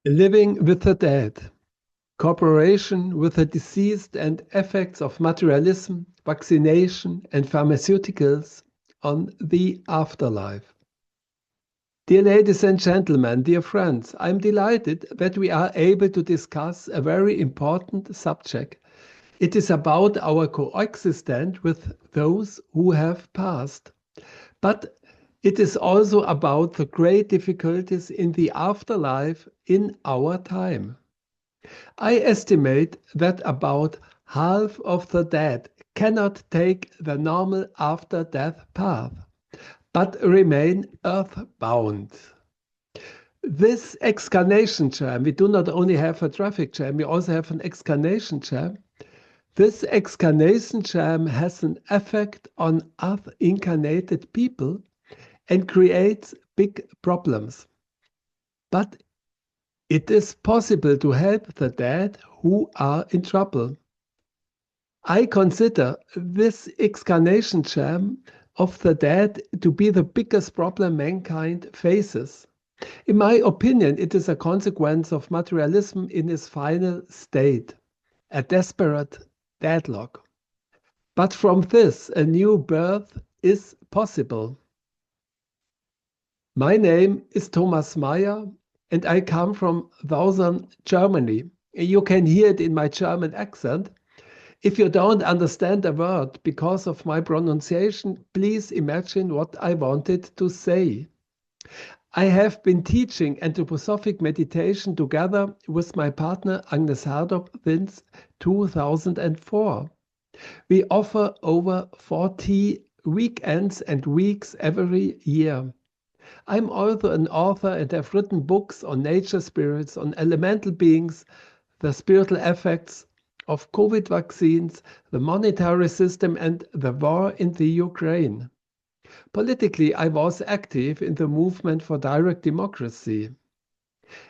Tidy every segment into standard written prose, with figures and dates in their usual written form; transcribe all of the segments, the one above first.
Living with the dead, cooperation with the deceased and effects of materialism, vaccination and pharmaceuticals on the afterlife. Dear ladies and gentlemen, dear friends, I'm delighted that we are able to discuss a very important subject. It is about our coexistence with those who have passed. But it is also about the great difficulties in the afterlife in our time. I estimate that about half of the dead cannot take the normal after-death path, but remain earthbound. This excarnation jam, we do not only have a traffic jam, we also have an excarnation jam. This excarnation jam has an effect on us incarnated people and creates big problems. But it is possible to help the dead who are in trouble. I consider this excarnation jam of the dead to be the biggest problem mankind faces. In my opinion, it is a consequence of materialism in its final state, a desperate deadlock. But from this, a new birth is possible. My name is Thomas Meyer, and I come from southern Germany. You can hear it in my German accent. If you don't understand a word because of my pronunciation, please imagine what I wanted to say. I have been teaching anthroposophic meditation together with my partner Agnes Hardop since 2004. We offer over 40 weekends and weeks every year. I'm also an author and have written books on nature spirits, on elemental beings, the spiritual effects of COVID vaccines, the monetary system, and the war in the Ukraine. Politically, I was active in the movement for direct democracy.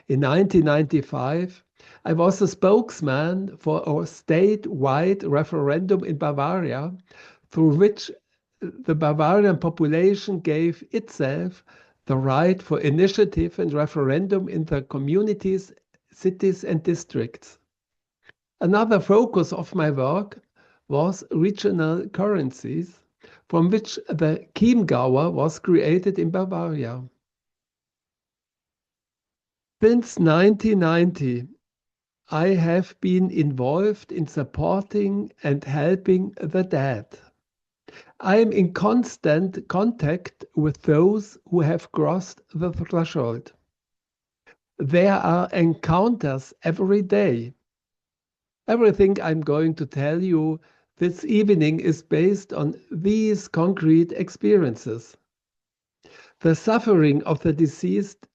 In 1995, I was a spokesman for a statewide referendum in Bavaria, through which the Bavarian population gave itself the right for initiative and referendum in the communities, cities, and districts. Another focus of my work was regional currencies, from which the Chiemgauer was created in Bavaria. Since 1990, I have been involved in supporting and helping the dead. I am in constant contact with those who have crossed the threshold. There are encounters every day. Everything I'm going to tell you this evening is based on these concrete experiences. The suffering of the deceased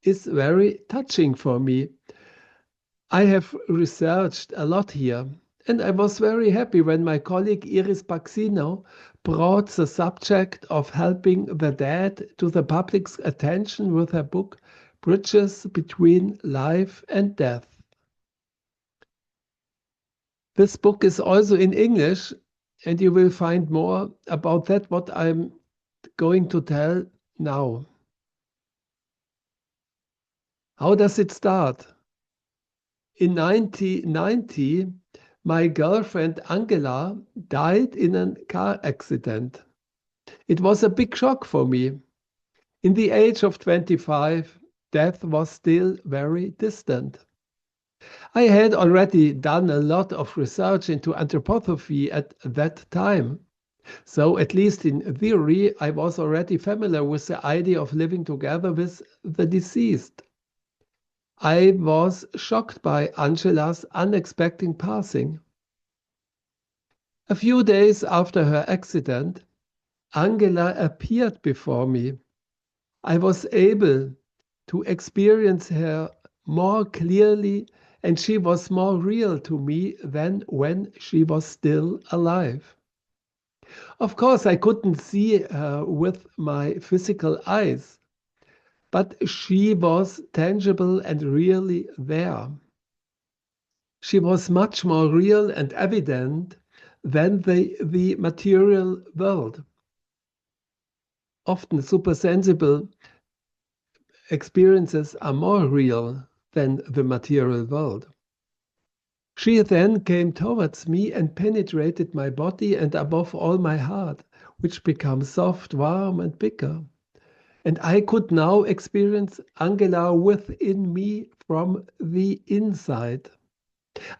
is very touching for me. I have researched a lot here, and I was very happy when my colleague Iris Paxino brought the subject of helping the dead to the public's attention with her book, Bridges Between Life and Death. This book is also in English, and you will find more about that, what I'm going to tell now. How does it start? In 1990, my girlfriend Angela died in a car accident. It was a big shock for me. In the age of 25, death was still very distant. I had already done a lot of research into anthroposophy at that time. So, at least in theory, I was already familiar with the idea of living together with the deceased. I was shocked by Angela's unexpected passing. A few days after her accident, Angela appeared before me. I was able to experience her more clearly, and she was more real to me than when she was still alive. Of course, I couldn't see her with my physical eyes, but she was tangible and really there. She was much more real and evident than the material world. Often supersensible experiences are more real than the material world. She then came towards me and penetrated my body and above all my heart, which became soft, warm, and bigger. And I could now experience Angela within me from the inside.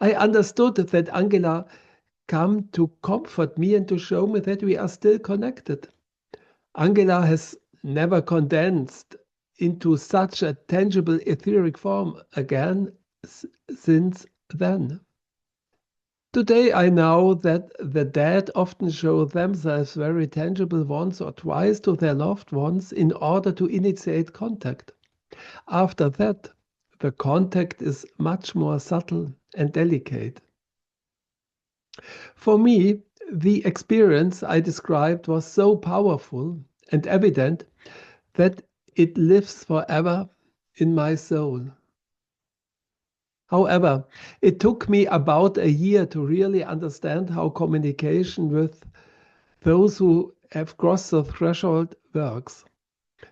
I understood that Angela came to comfort me and to show me that we are still connected. Angela has never condensed into such a tangible etheric form again since then. Today I know that the dead often show themselves very tangible once or twice to their loved ones in order to initiate contact. After that, the contact is much more subtle and delicate. For me, the experience I described was so powerful and evident that it lives forever in my soul. However, it took me about a year to really understand how communication with those who have crossed the threshold works.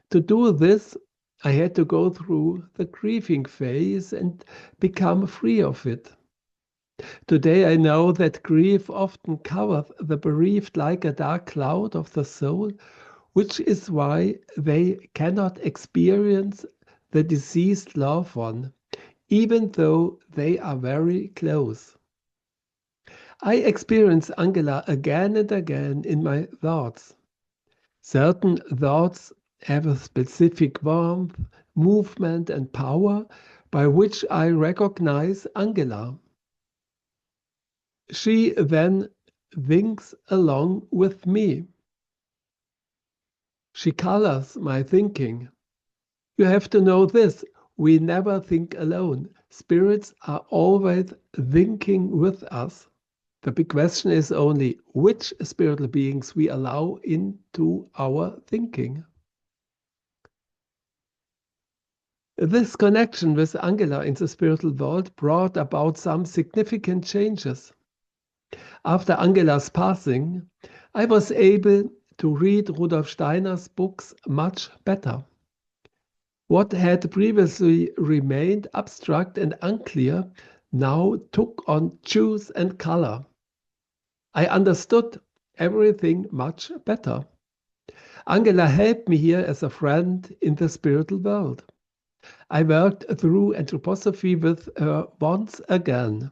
To do this, I had to go through the grieving phase and become free of it. Today I know that grief often covers the bereaved like a dark cloud of the soul, which is why they cannot experience the deceased loved one, even though they are very close. I experience Angela again and again in my thoughts. Certain thoughts have a specific warmth, movement, and power by which I recognize Angela. She then winks along with me. She colors my thinking. You have to know this. We never think alone. Spirits are always thinking with us. The big question is only which spiritual beings we allow into our thinking. This connection with Angela in the spiritual world brought about some significant changes. After Angela's passing, I was able to read Rudolf Steiner's books much better. What had previously remained abstract and unclear now took on juice and color. I understood everything much better. Angela helped me here as a friend in the spiritual world. I worked through anthroposophy with her once again.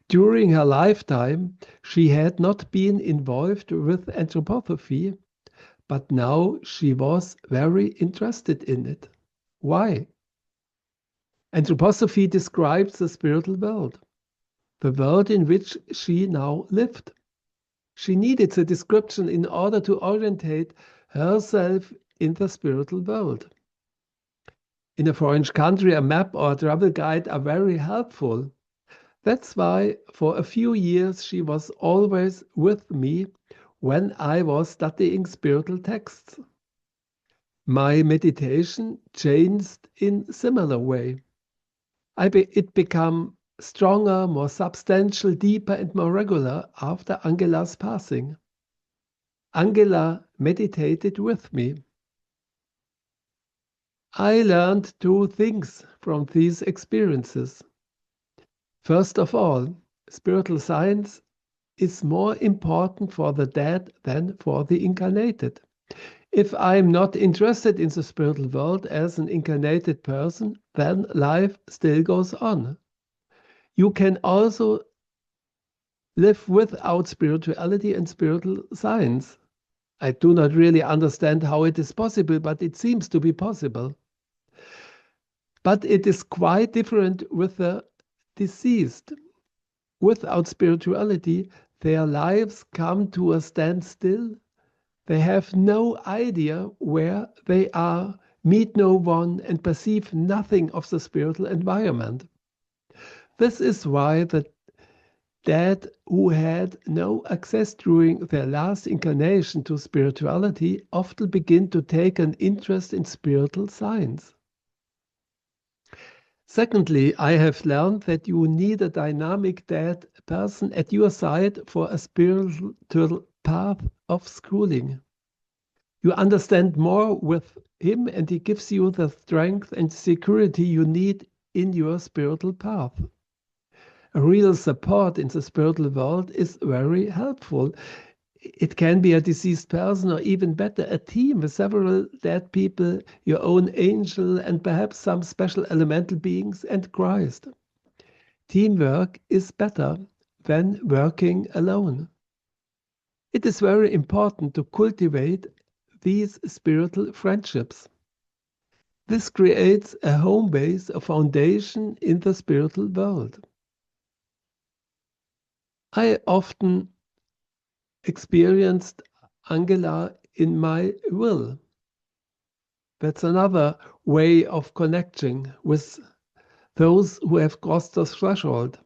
During her lifetime, she had not been involved with anthroposophy, but now she was very interested in it. Why? Anthroposophy describes the spiritual world, the world in which she now lived. She needed the description in order to orientate herself in the spiritual world. In a foreign country, a map or a travel guide are very helpful. That's why for a few years she was always with me when I was studying spiritual texts. My meditation changed in similar way. It became stronger, more substantial, deeper, and more regular after Angela's passing. Angela meditated with me. I learned two things from these experiences. First of all, spiritual science is more important for the dead than for the incarnated. If I'm not interested in the spiritual world as an incarnated person, then life still goes on. You can also live without spirituality and spiritual science. I do not really understand how it is possible, but it seems to be possible. But it is quite different with the deceased. Without spirituality, their lives come to a standstill. They have no idea where they are, meet no one, and perceive nothing of the spiritual environment. This is why the dead who had no access during their last incarnation to spirituality often begin to take an interest in spiritual science. Secondly, I have learned that you need a dynamic dead person at your side for a spiritual path of schooling. You understand more with him and he gives you the strength and security you need in your spiritual path. A real support in the spiritual world is very helpful. It can be a deceased person, or even better, a team with several dead people, your own angel, and perhaps some special elemental beings and Christ. Teamwork is better than working alone. It is very important to cultivate these spiritual friendships. This creates a home base, a foundation in the spiritual world. I often experienced Angela in my will. That's another way of connecting with those who have crossed the threshold.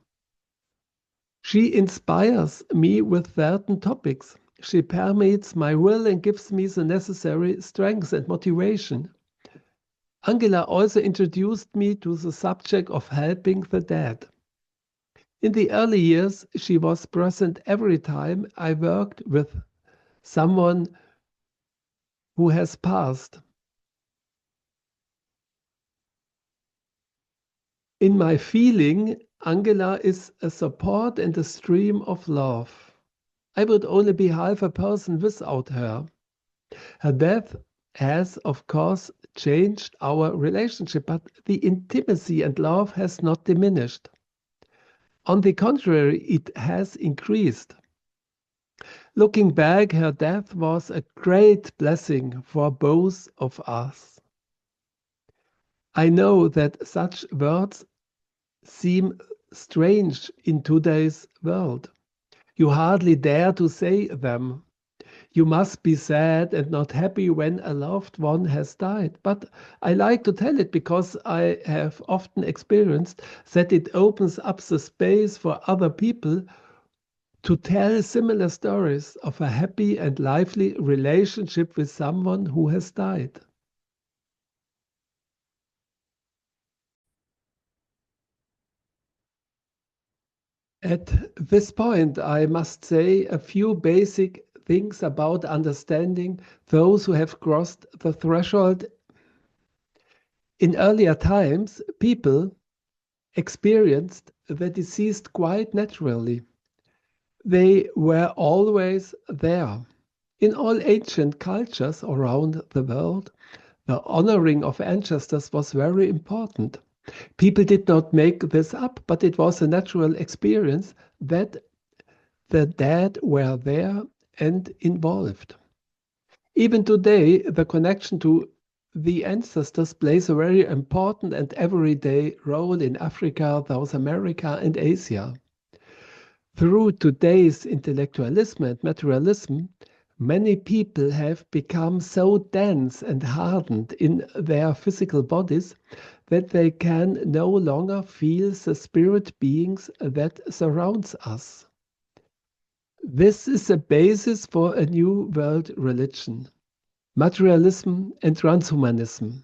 She inspires me with certain topics. She permeates my will and gives me the necessary strength and motivation. Angela also introduced me to the subject of helping the dead. In the early years, she was present every time I worked with someone who has passed. In my feeling, Angela is a support and a stream of love. I would only be half a person without her. Her death has, of course, changed our relationship, but the intimacy and love has not diminished. On the contrary, it has increased. Looking back, her death was a great blessing for both of us. I know that such words seem strange in today's world. You hardly dare to say them. You must be sad and not happy when a loved one has died. But I like to tell it because I have often experienced that it opens up the space for other people to tell similar stories of a happy and lively relationship with someone who has died. At this point, I must say a few basic things about understanding those who have crossed the threshold. In earlier times, people experienced the deceased quite naturally. They were always there. In all ancient cultures around the world, the honoring of ancestors was very important. People did not make this up, but it was a natural experience that the dead were there and involved. Even today, the connection to the ancestors plays a very important and everyday role in Africa, South America, and Asia. Through today's intellectualism and materialism, many people have become so dense and hardened in their physical bodies that they can no longer feel the spirit beings that surrounds us. This is a basis for a new world religion, materialism and transhumanism.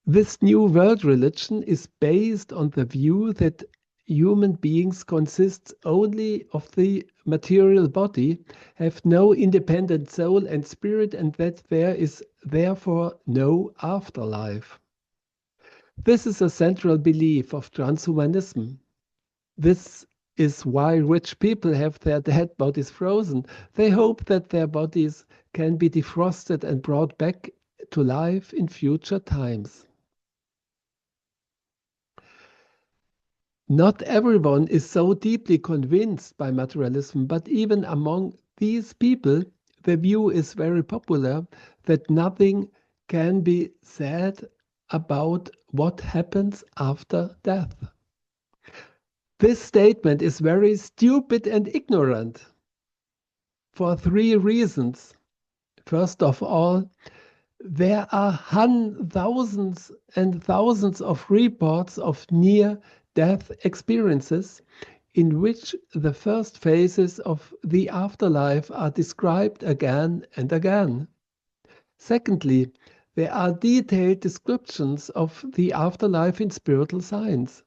This new world religion is based on the view that human beings consist only of the material body, have no independent soul and spirit, and that there is therefore no afterlife. This is a central belief of transhumanism. This is why rich people have their dead bodies frozen. They hope that their bodies can be defrosted and brought back to life in future times. Not everyone is so deeply convinced by materialism, but even among these people, the view is very popular that nothing can be said about what happens after death. This statement is very stupid and ignorant for three reasons. First of all, there are thousands and thousands of reports of near-death experiences in which the first phases of the afterlife are described again and again. Secondly, there are detailed descriptions of the afterlife in spiritual science.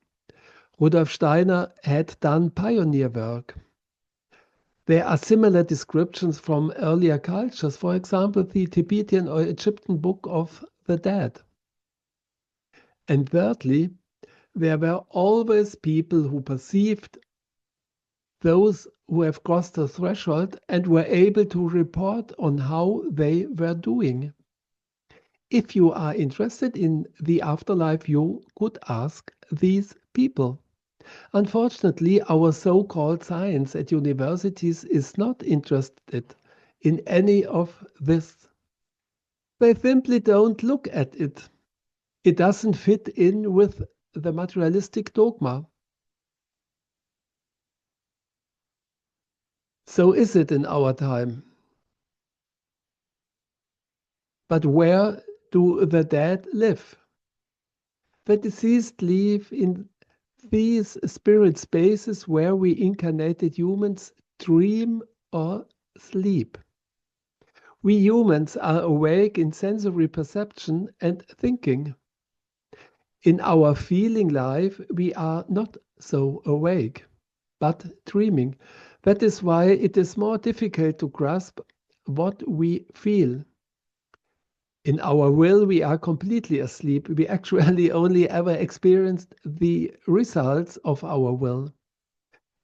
Rudolf Steiner had done pioneer work. There are similar descriptions from earlier cultures, for example, the Tibetan or Egyptian Book of the Dead. And thirdly, there were always people who perceived those who have crossed the threshold and were able to report on how they were doing. If you are interested in the afterlife, you could ask these people. Unfortunately, our so-called science at universities is not interested in any of this. They simply don't look at it. It doesn't fit in with the materialistic dogma. So is it in our time. But where do the dead live? The deceased live in these spirit spaces where we incarnated humans dream or sleep. We humans are awake in sensory perception and thinking. In our feeling life, we are not so awake, but dreaming. That is why it is more difficult to grasp what we feel. In our will, we are completely asleep. We actually only ever experienced the results of our will.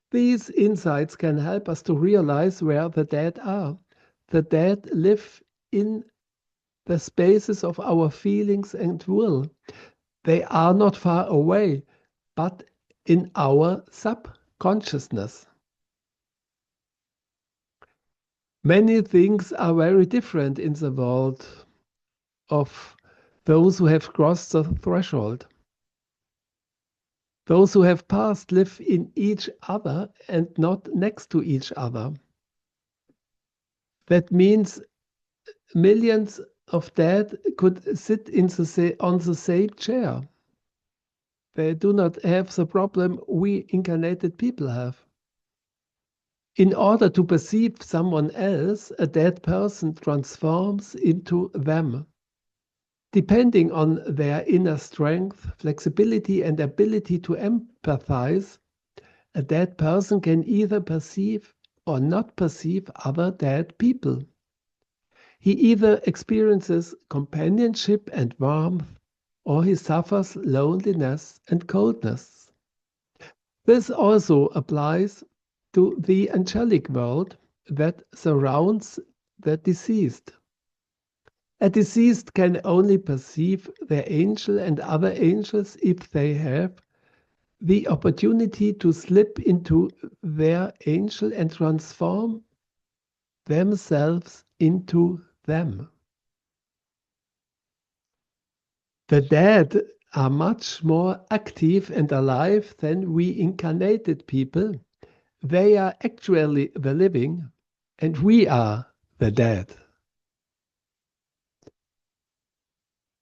These insights can help us to realize where the dead are. The dead live in the spaces of our feelings and will. They are not far away, but in our subconsciousness. Many things are very different in the world of those who have crossed the threshold. Those who have passed live in each other and not next to each other. That means millions of dead could sit on the same chair. They do not have the problem we incarnated people have. In order to perceive someone else, a dead person transforms into them. Depending on their inner strength, flexibility, and ability to empathize, a dead person can either perceive or not perceive other dead people. He either experiences companionship and warmth, or he suffers loneliness and coldness. This also applies to the angelic world that surrounds the deceased. A deceased can only perceive their angel and other angels if they have the opportunity to slip into their angel and transform themselves into them. The dead are much more active and alive than we incarnated people. They are actually the living, and we are the dead.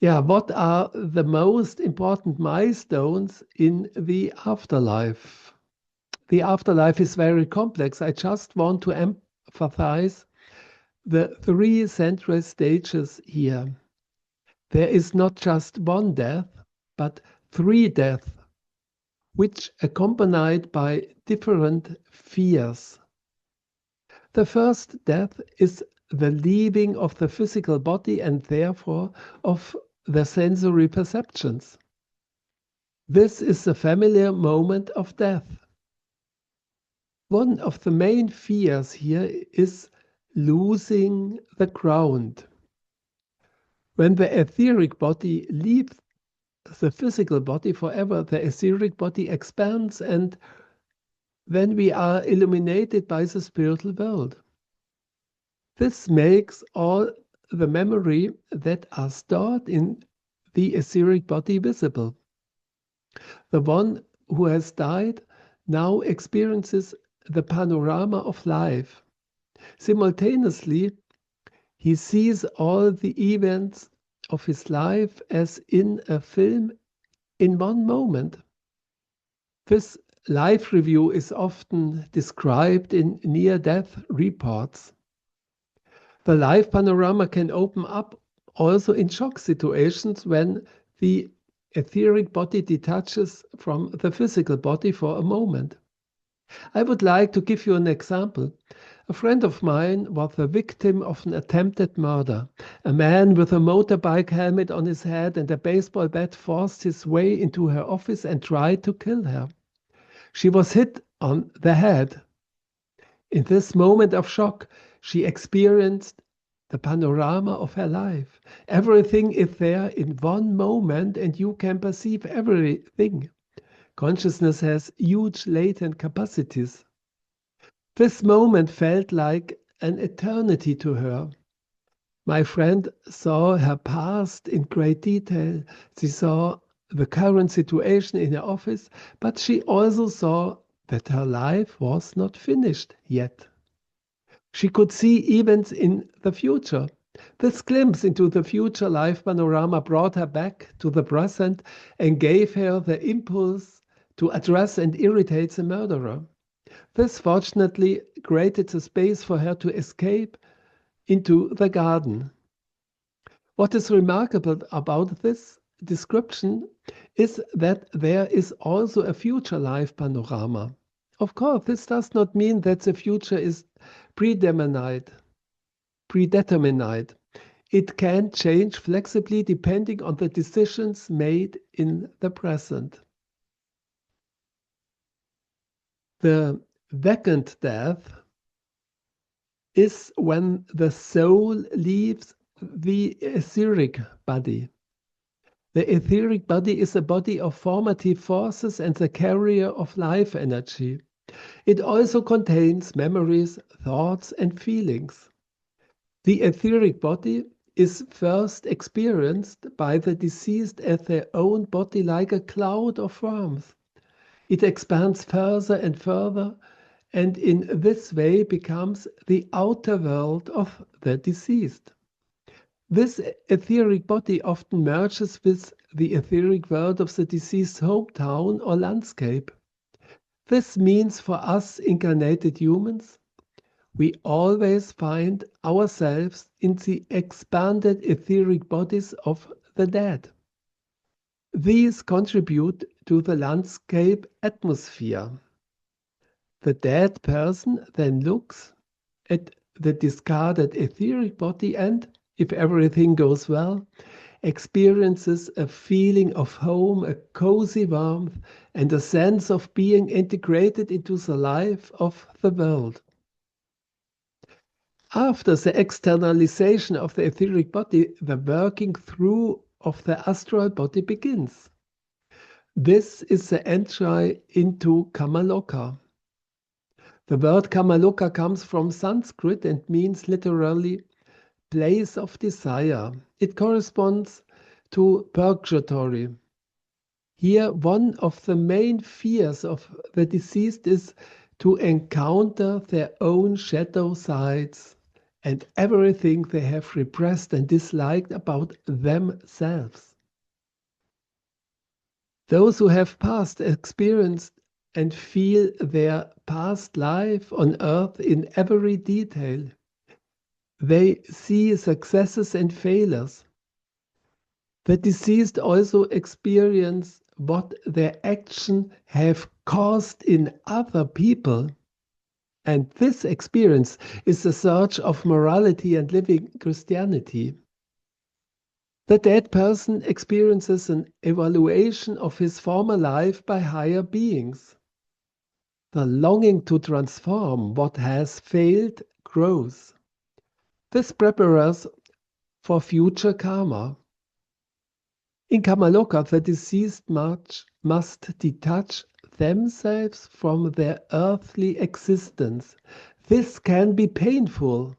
Yeah, what are the most important milestones in the afterlife? The afterlife is very complex. I just want to emphasize the three central stages here. There is not just one death, but three deaths, which accompanied by different fears. The first death is the leaving of the physical body and therefore of the sensory perceptions. This is the familiar moment of death. One of the main fears here is losing the ground. When the etheric body leaves the physical body forever, the etheric body expands, and then we are illuminated by the spiritual world. This makes all the memory that are stored in the etheric body visible. The one who has died now experiences the panorama of life. Simultaneously, he sees all the events of his life as in a film in one moment. This life review is often described in near-death reports. The life panorama can open up also in shock situations when the etheric body detaches from the physical body for a moment. I would like to give you an example. A friend of mine was the victim of an attempted murder. A man with a motorbike helmet on his head and a baseball bat forced his way into her office and tried to kill her. She was hit on the head. In this moment of shock, she experienced the panorama of her life. Everything is there in one moment and you can perceive everything. Consciousness has huge latent capacities. This moment felt like an eternity to her. My friend saw her past in great detail. She saw the current situation in her office, but she also saw that her life was not finished yet. She could see events in the future. This glimpse into the future life panorama brought her back to the present and gave her the impulse to address and irritate the murderer. This fortunately created a space for her to escape into the garden. What is remarkable about this description is that there is also a future life panorama. Of course, this does not mean that the future is predetermined. It can change flexibly depending on the decisions made in the present. The second death is when the soul leaves the etheric body. The etheric body is a body of formative forces and the carrier of life energy. It also contains memories, thoughts, and feelings. The etheric body is first experienced by the deceased as their own body like a cloud of warmth. It expands further and further, and in this way becomes the outer world of the deceased. This etheric body often merges with the etheric world of the deceased's hometown or landscape. This means for us incarnated humans, we always find ourselves in the expanded etheric bodies of the dead. These contribute to the landscape atmosphere. The dead person then looks at the discarded etheric body and, if everything goes well, experiences a feeling of home, a cozy warmth, and a sense of being integrated into the life of the world. After the externalization of the etheric body, the working through of the astral body begins. This is the entry into Kamaloka. The word Kamaloka comes from Sanskrit and means literally place of desire. It corresponds to purgatory. Here, one of the main fears of the deceased is to encounter their own shadow sides and everything they have repressed and disliked about themselves. Those who have passed, experienced, and feel their past life on earth in every detail. They see successes and failures. The deceased also experience what their actions have caused in other people. And this experience is the search of morality and living Christianity. The dead person experiences an evaluation of his former life by higher beings. The longing to transform what has failed grows. This prepares for future karma. In Kamaloka, the deceased must detach themselves from their earthly existence. This can be painful.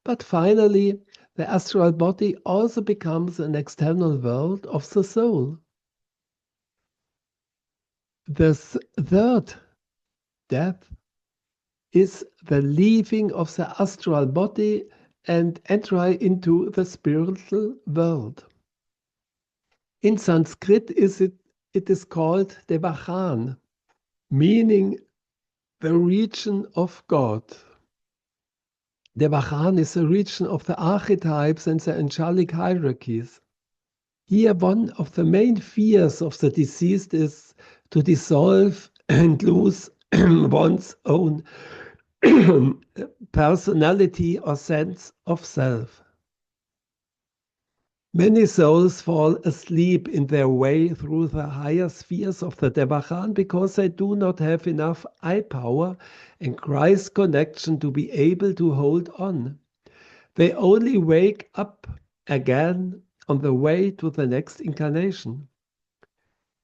But finally, the astral body also becomes an external world of the soul. The third death is the leaving of the astral body and entry into the spiritual world. In Sanskrit, it is called Devachan, meaning the region of God. Devachan is the region of the archetypes and the angelic hierarchies. Here, one of the main fears of the deceased is to dissolve and lose one's own personality or sense of self. Many souls fall asleep in their way through the higher spheres of the Devachan because they do not have enough eye power and Christ connection to be able to hold on. They only wake up again on the way to the next incarnation.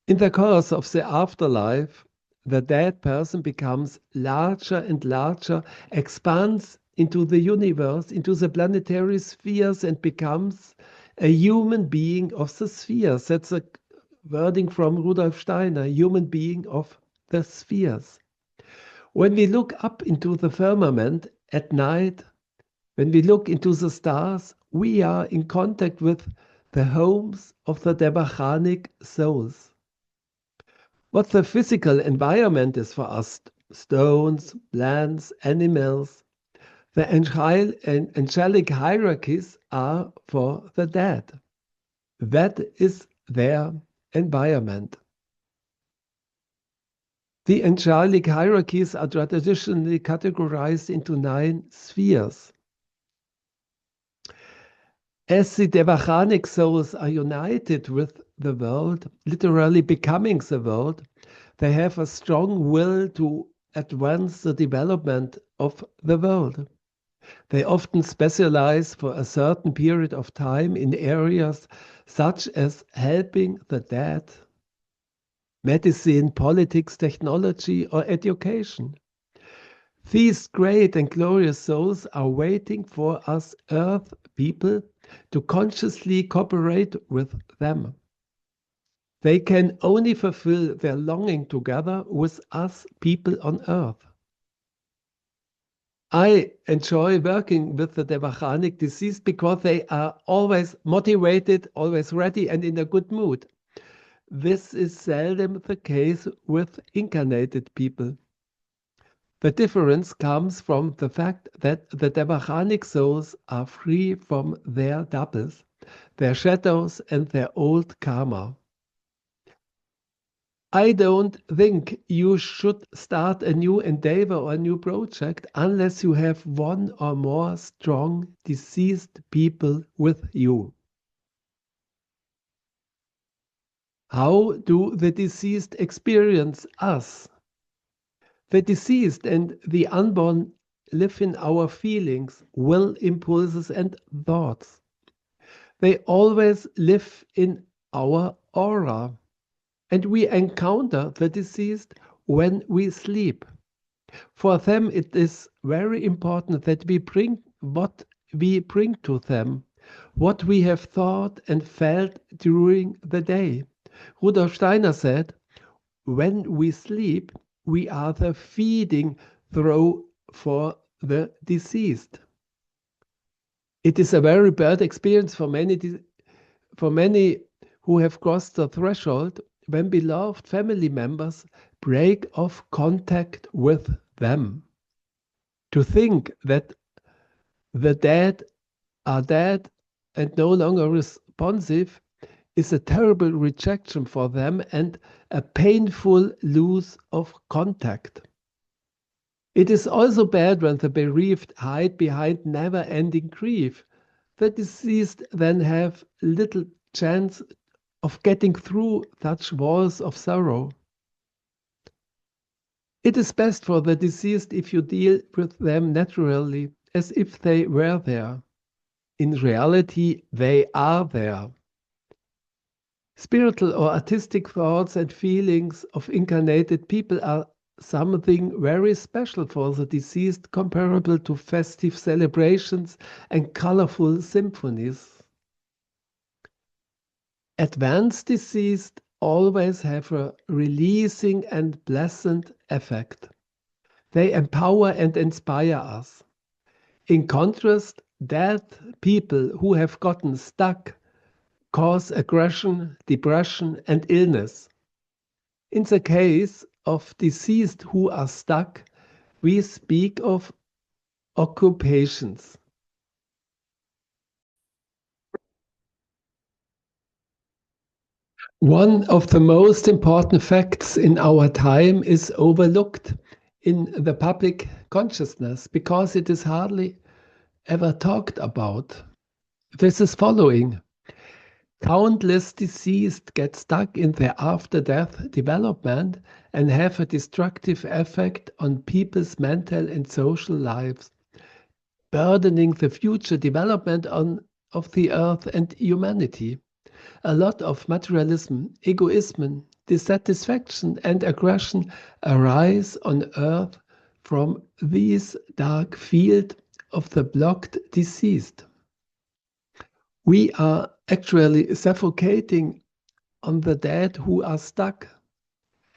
In the course of the afterlife, the dead person becomes larger and larger, expands into the universe, into the planetary spheres, and becomes a human being of the spheres. That's a wording from Rudolf Steiner, human being of the spheres. When we look up into the firmament at night, when we look into the stars, we are in contact with the homes of the Devachanic souls. What the physical environment is for us, stones, plants, animals, the angelic hierarchies are for the dead. That is their environment. The angelic hierarchies are traditionally categorized into 9 spheres. As the Devachanic souls are united with the world, literally becoming the world, they have a strong will to advance the development of the world. They often specialize for a certain period of time in areas such as helping the dead, medicine, politics, technology, or education. These great and glorious souls are waiting for us earth people to consciously cooperate with them. They can only fulfill their longing together with us people on earth. I enjoy working with the Devachanic deceased because they are always motivated, always ready, and in a good mood. This is seldom the case with incarnated people. The difference comes from the fact that the Devachanic souls are free from their doubles, their shadows, and their old karma. I don't think you should start a new endeavor or a new project unless you have one or more strong deceased people with you. How do the deceased experience us? The deceased and the unborn live in our feelings, will, impulses, and thoughts. They always live in our aura, and we encounter the deceased when we sleep. For them, it is very important that we bring what we bring to them, what we have thought and felt during the day. Rudolf Steiner said, when we sleep, we are the feeding trough for the deceased. It is a very bad experience for many who have crossed the threshold when beloved family members break off contact with them. To think that the dead are dead and no longer responsive is a terrible rejection for them and a painful loss of contact. It is also bad when the bereaved hide behind never-ending grief. The deceased then have little chance of getting through such walls of sorrow. It is best for the deceased if you deal with them naturally, as if they were there. In reality, they are there. Spiritual or artistic thoughts and feelings of incarnated people are something very special for the deceased, comparable to festive celebrations and colorful symphonies. Advanced deceased always have a releasing and pleasant effect. They empower and inspire us. In contrast, dead people who have gotten stuck cause aggression, depression, and illness. In the case of deceased who are stuck, we speak of occupations. One of the most important facts in our time is overlooked. in the public consciousness because it is hardly ever talked about. This is following. Countless deceased get stuck in their after-death development and have a destructive effect on people's mental and social lives, burdening the future development of the earth and humanity. A lot of materialism, egoism, dissatisfaction, and aggression arise on earth from this dark field of the blocked deceased. We are actually suffocating on the dead who are stuck.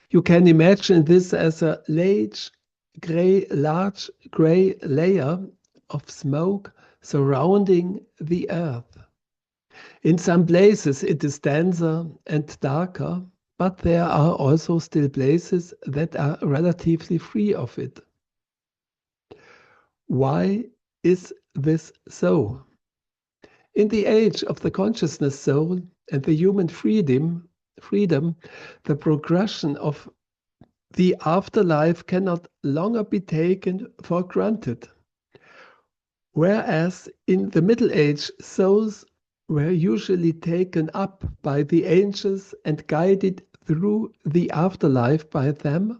You can imagine this as a large gray layer of smoke surrounding the earth. In some places it is denser and darker, but there are also still places that are relatively free of it. Why is this so? In the age of the consciousness soul and the human freedom, the progression of the afterlife cannot longer be taken for granted. Whereas in the Middle Age, souls were usually taken up by the angels and guided through the afterlife by them,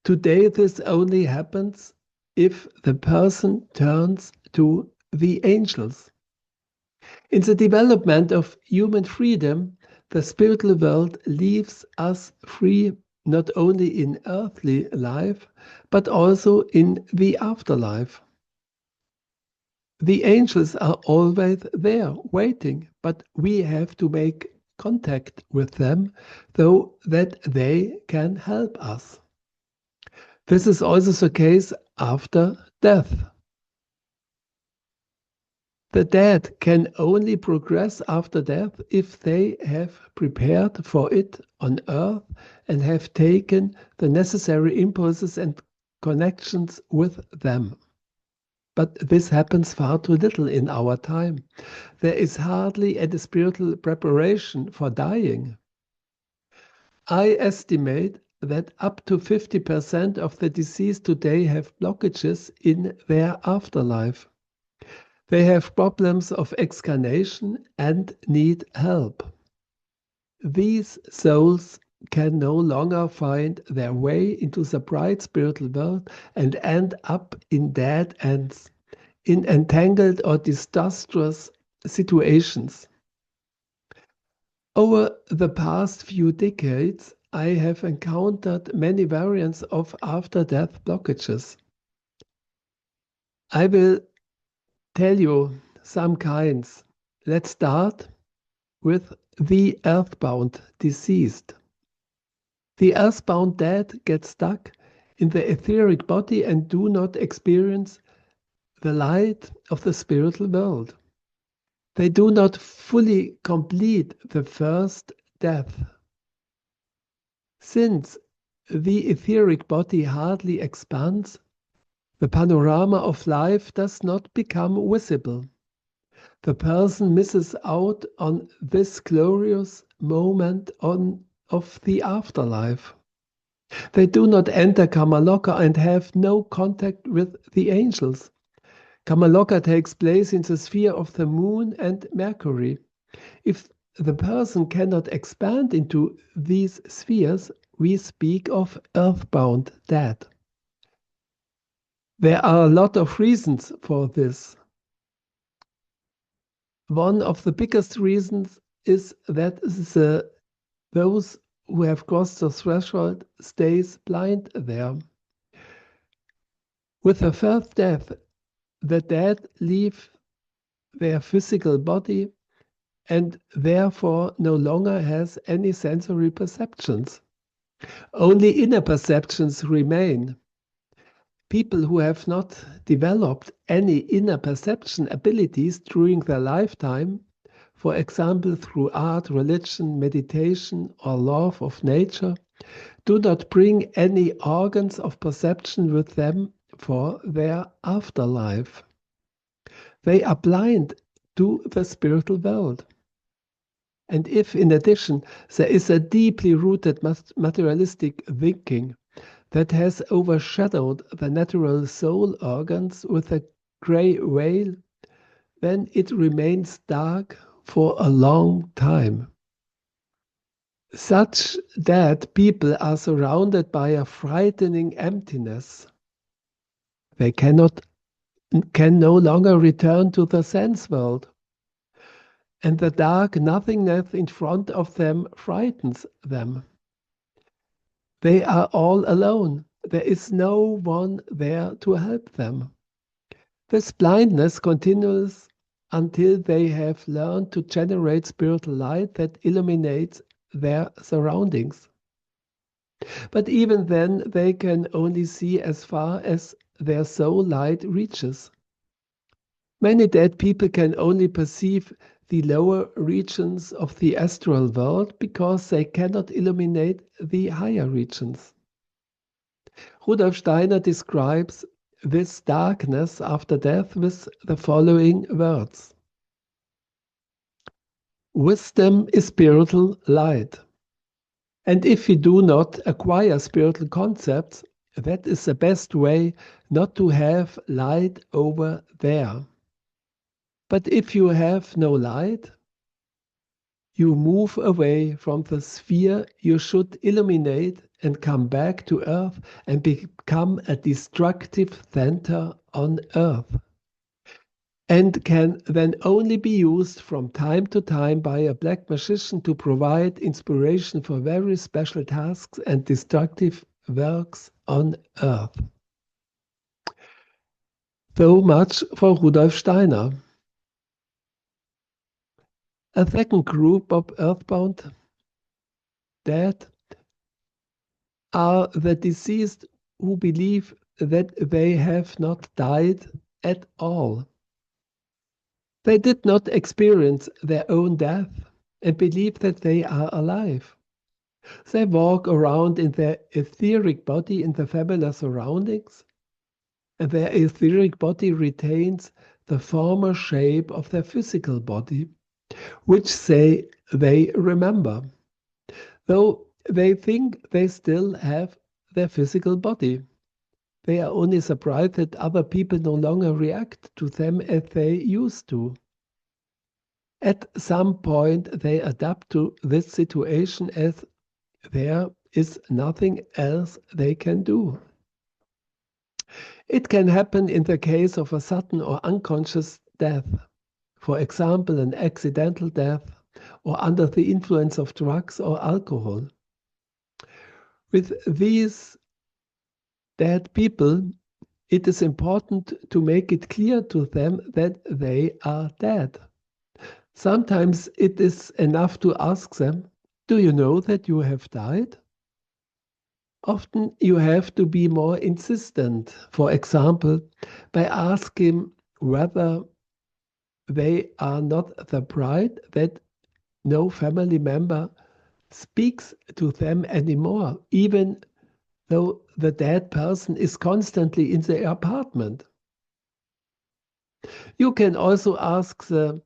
today this only happens if the person turns to the angels. In the development of human freedom, the spiritual world leaves us free not only in earthly life, but also in the afterlife. The angels are always there waiting, but we have to make contact with them so that they can help us. This is also the case after death. The dead can only progress after death if they have prepared for it on earth and have taken the necessary impulses and connections with them. But this happens far too little in our time. There is hardly any spiritual preparation for dying. I estimate that up to 50% of the deceased today have blockages in their afterlife. They have problems of excarnation and need help. These souls can no longer find their way into the bright spiritual world and end up in dead ends, in entangled or disastrous situations. Over the past few decades, I have encountered many variants of after-death blockages. I will tell you some kinds. Let's start with the earthbound deceased. The earthbound dead get stuck in the etheric body and do not experience the light of the spiritual world. They do not fully complete the first death. Since the etheric body hardly expands, the panorama of life does not become visible. The person misses out on this glorious moment of the afterlife. They do not enter Kamaloka and have no contact with the angels. Kamaloka takes place in the sphere of the moon and Mercury. If the person cannot expand into these spheres, we speak of earthbound dead. There are a lot of reasons for this. One of the biggest reasons is that those who have crossed the threshold stays blind there. With the first death, the dead leave their physical body and therefore no longer has any sensory perceptions. Only inner perceptions remain. People who have not developed any inner perception abilities during their lifetime, for example through art, religion, meditation, or love of nature, do not bring any organs of perception with them for their afterlife. They are blind to the spiritual world. And if, in addition, there is a deeply rooted materialistic thinking, that has overshadowed the natural soul organs with a gray veil, then it remains dark for a long time. Such dead people are surrounded by a frightening emptiness. They can no longer return to the sense world. And the dark nothingness in front of them frightens them. They are all alone. There is no one there to help them. This blindness continues until they have learned to generate spiritual light that illuminates their surroundings. But even then, they can only see as far as their soul light reaches. Many dead people can only perceive the lower regions of the astral world because they cannot illuminate the higher regions. Rudolf Steiner describes this darkness after death with the following words. Wisdom is spiritual light. And if we do not acquire spiritual concepts, that is the best way not to have light over there. But if you have no light, you move away from the sphere you should illuminate and come back to earth and become a destructive center on earth, and can then only be used from time to time by a black magician to provide inspiration for very special tasks and destructive works on earth. So much for Rudolf Steiner. A second group of earthbound dead are the deceased who believe that they have not died at all. They did not experience their own death and believe that they are alive. They walk around in their etheric body in the fabulous surroundings, and their etheric body retains the former shape of their physical body, which they remember, though they think they still have their physical body. They are only surprised that other people no longer react to them as they used to. At some point, they adapt to this situation as there is nothing else they can do. It can happen in the case of a sudden or unconscious death, for example, an accidental death, or under the influence of drugs or alcohol. With these dead people, it is important to make it clear to them that they are dead. Sometimes it is enough to ask them, "Do you know that you have died?" Often you have to be more insistent, for example, by asking whether they are not the bride that no family member speaks to them anymore, even though the dead person is constantly in the apartment. You can also ask the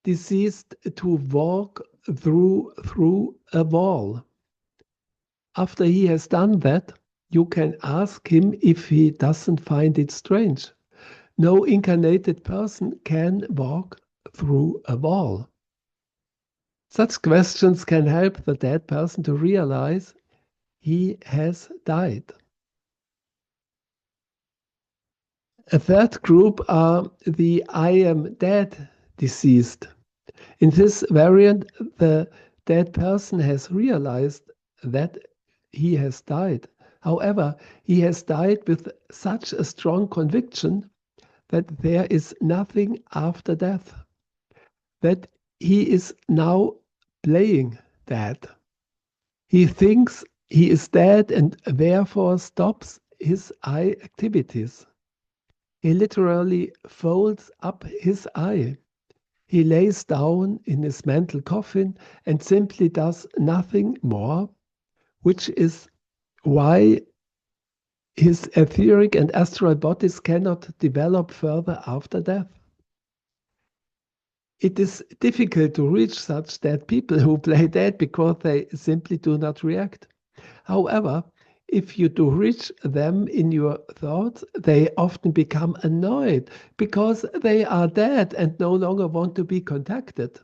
deceased to walk through a wall. After he has done that, you can ask him if he doesn't find it strange. No incarnated person can walk through a wall. Such questions can help the dead person to realize he has died. A third group are the I am dead deceased. In this variant, the dead person has realized that he has died. However, he has died with such a strong conviction that there is nothing after death, that he is now playing dead. He thinks he is dead and therefore stops his eye activities. He literally folds up his eye. He lays down in his mental coffin and simply does nothing more, which is why his etheric and astral bodies cannot develop further after death. It is difficult to reach such dead people who play dead because they simply do not react. However, If you do reach them in your thoughts, they often become annoyed because they are dead and no longer want to be contacted.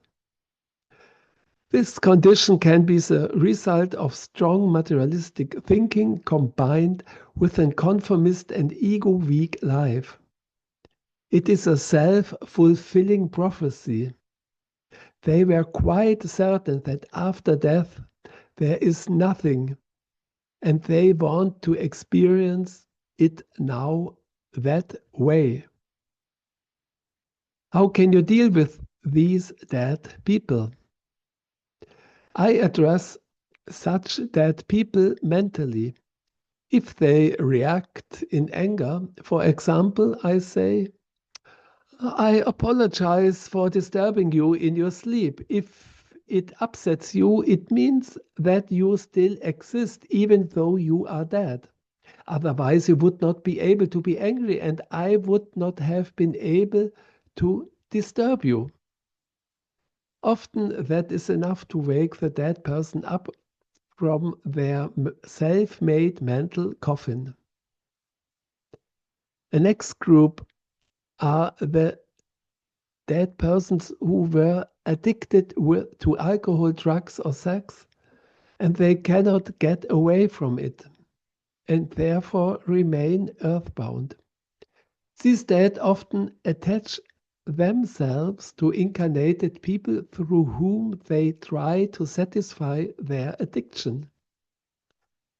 This condition can be the result of strong materialistic thinking combined with a conformist and ego-weak life. It is a self-fulfilling prophecy. They were quite certain that after death there is nothing, and they want to experience it now that way. How can you deal with these dead people? I address such dead people mentally. If they react in anger, for example, I say, I apologize for disturbing you in your sleep. If it upsets you, it means that you still exist even though you are dead. Otherwise, you would not be able to be angry, and I would not have been able to disturb you. Often that is enough to wake the dead person up from their self-made mental coffin. The next group are the dead persons who were addicted to alcohol, drugs, or sex, and they cannot get away from it, and therefore remain earthbound. These dead often attach themselves to incarnated people through whom they try to satisfy their addiction.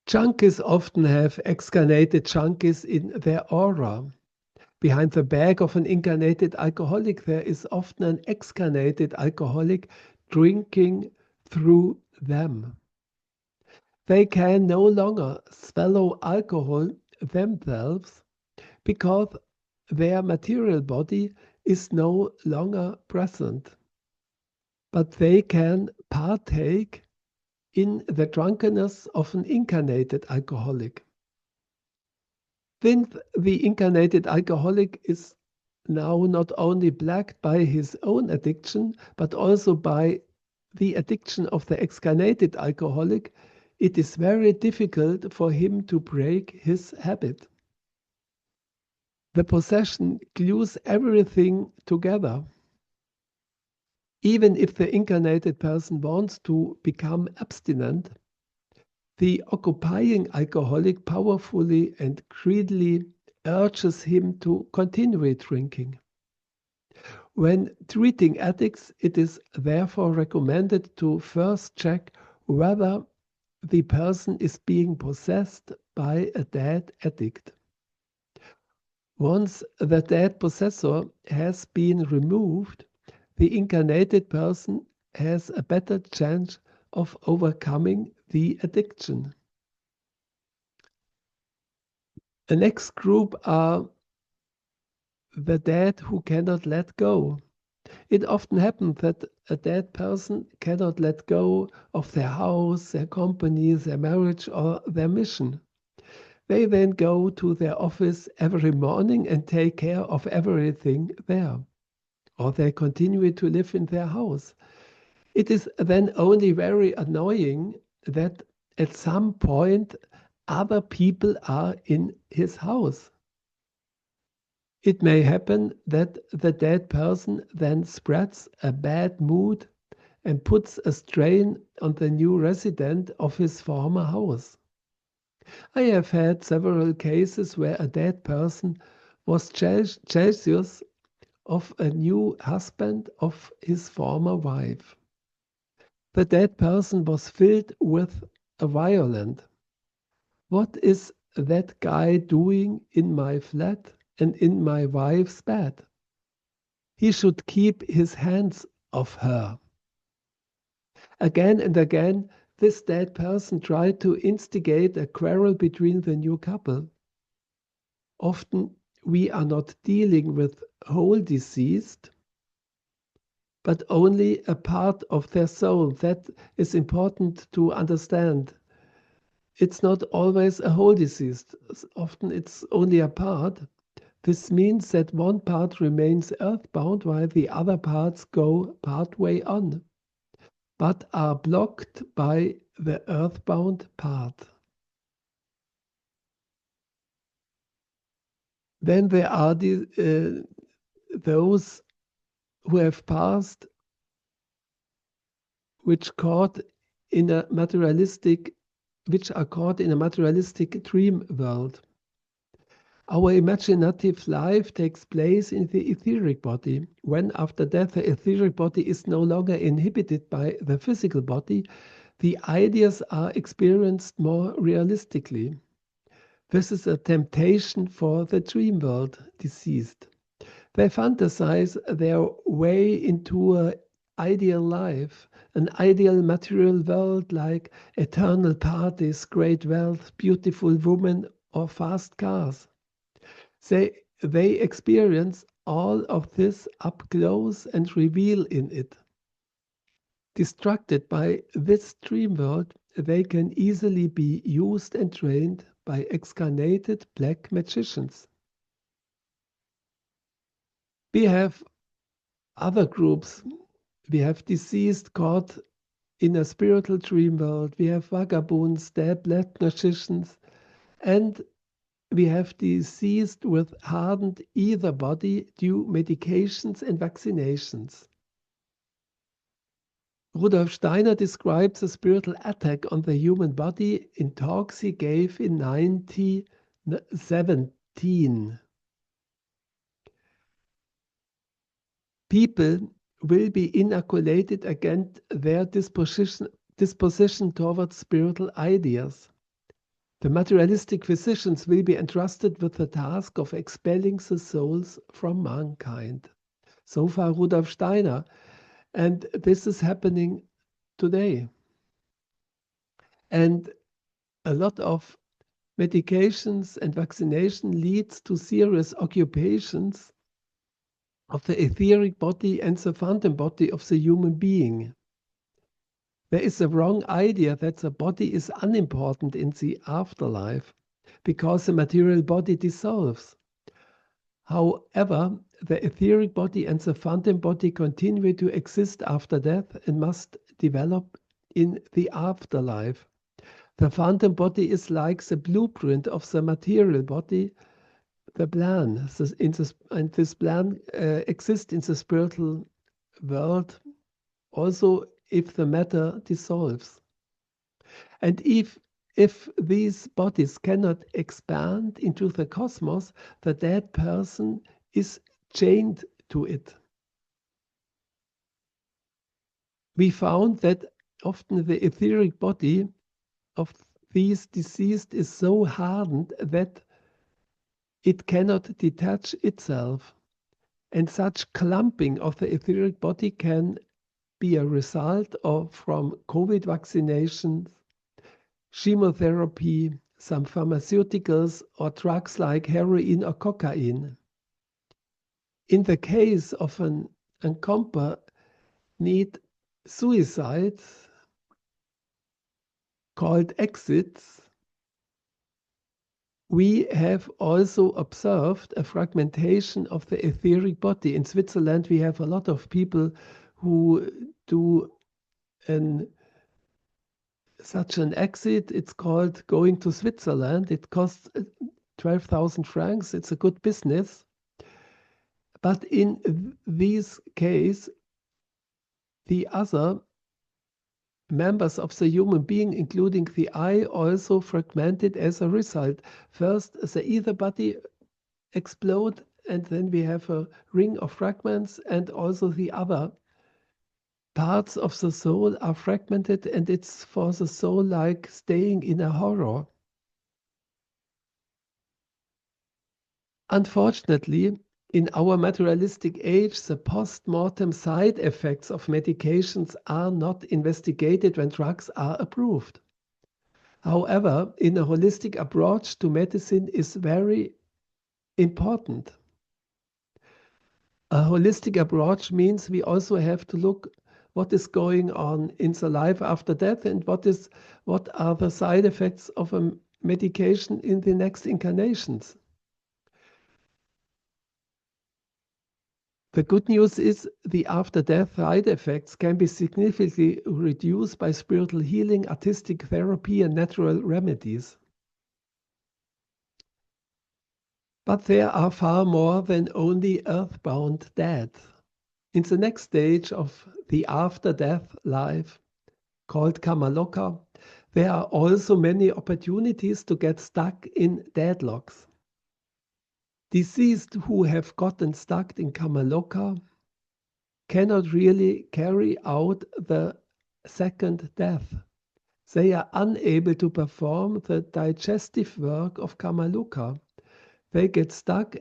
Junkies often have excarnated junkies in their aura. Behind the back of an incarnated alcoholic, there is often an excarnated alcoholic drinking through them. They can no longer swallow alcohol themselves because their material body is no longer present. But they can partake in the drunkenness of an incarnated alcoholic. Since the incarnated alcoholic is now not only plagued by his own addiction, but also by the addiction of the excarnated alcoholic, it is very difficult for him to break his habit. The possession glues everything together. Even if the incarnated person wants to become abstinent, the occupying alcoholic powerfully and greedily urges him to continue drinking. When treating addicts, it is therefore recommended to first check whether the person is being possessed by a dead addict. Once the dead possessor has been removed, the incarnated person has a better chance of overcoming the addiction. The next group are the dead who cannot let go. It often happens that a dead person cannot let go of their house, their company, their marriage, or their mission. They then go to their office every morning and take care of everything there. Or they continue to live in their house. It is then only very annoying that at some point other people are in his house. It may happen that the dead person then spreads a bad mood and puts a strain on the new resident of his former house. I have had several cases where a dead person was jealous of a new husband of his former wife. The dead person was filled with a violence. What is that guy doing in my flat and in my wife's bed? He should keep his hands off her. Again and again, this dead person tried to instigate a quarrel between the new couple. Often we are not dealing with whole deceased, but only a part of their soul. That is important to understand. It's not always a whole deceased. Often it's only a part. This means that one part remains earthbound while the other parts go partway on, but are blocked by the earthbound part. Then there are those who have passed, which are caught in a materialistic dream world. Our imaginative life takes place in the etheric body. When after death the etheric body is no longer inhibited by the physical body, the ideas are experienced more realistically. This is a temptation for the dream world deceased. They fantasize their way into an ideal life, an ideal material world like eternal parties, great wealth, beautiful women, or fast cars. They experience all of this up close and reveal in it. Distracted by this dream world, they can easily be used and trained by excarnated black magicians. We have other groups. We have deceased caught in a spiritual dream world. We have vagabonds, dead black magicians, and we have deceased with hardened ether body due medications and vaccinations. Rudolf Steiner describes a spiritual attack on the human body in talks he gave in 1917. People will be inoculated against their disposition towards spiritual ideas. The materialistic physicians will be entrusted with the task of expelling the souls from mankind. So far, Rudolf Steiner. And this is happening today. And a lot of medications and vaccination leads to serious occupations of the etheric body and the phantom body of the human being. There is a wrong idea that the body is unimportant in the afterlife because the material body dissolves. However, the etheric body and the phantom body continue to exist after death and must develop in the afterlife. The phantom body is like the blueprint of the material body, the plan. And this plan exists in the spiritual world also if the matter dissolves. And if these bodies cannot expand into the cosmos, the dead person is chained to it. We found that often the etheric body of these deceased is so hardened that it cannot detach itself. And such clumping of the etheric body can be a result from COVID vaccinations, chemotherapy, some pharmaceuticals, or drugs like heroin or cocaine. In the case of an accompanied suicide called exits, we have also observed a fragmentation of the etheric body. In Switzerland, we have a lot of people who do such an exit. It's called going to Switzerland. It costs 12,000 francs. It's a good business. But in this case, the other members of the human being, including the eye, also fragmented as a result. First, the ether body explode, and then we have a ring of fragments, and also the other parts of the soul are fragmented, and it's for the soul like staying in a horror. Unfortunately, in our materialistic age, the post-mortem side effects of medications are not investigated when drugs are approved. However, in a holistic approach to medicine is very important. A holistic approach means we also have to look what is going on in the life after death and what are the side effects of a medication in the next incarnations. The good news is the after-death side effects can be significantly reduced by spiritual healing, artistic therapy, and natural remedies. But there are far more than only earthbound dead. In the next stage of the after-death life, called Kamaloka, there are also many opportunities to get stuck in deadlocks. Deceased who have gotten stuck in Kamaloka cannot really carry out the second death. They are unable to perform the digestive work of Kamaluka. They get stuck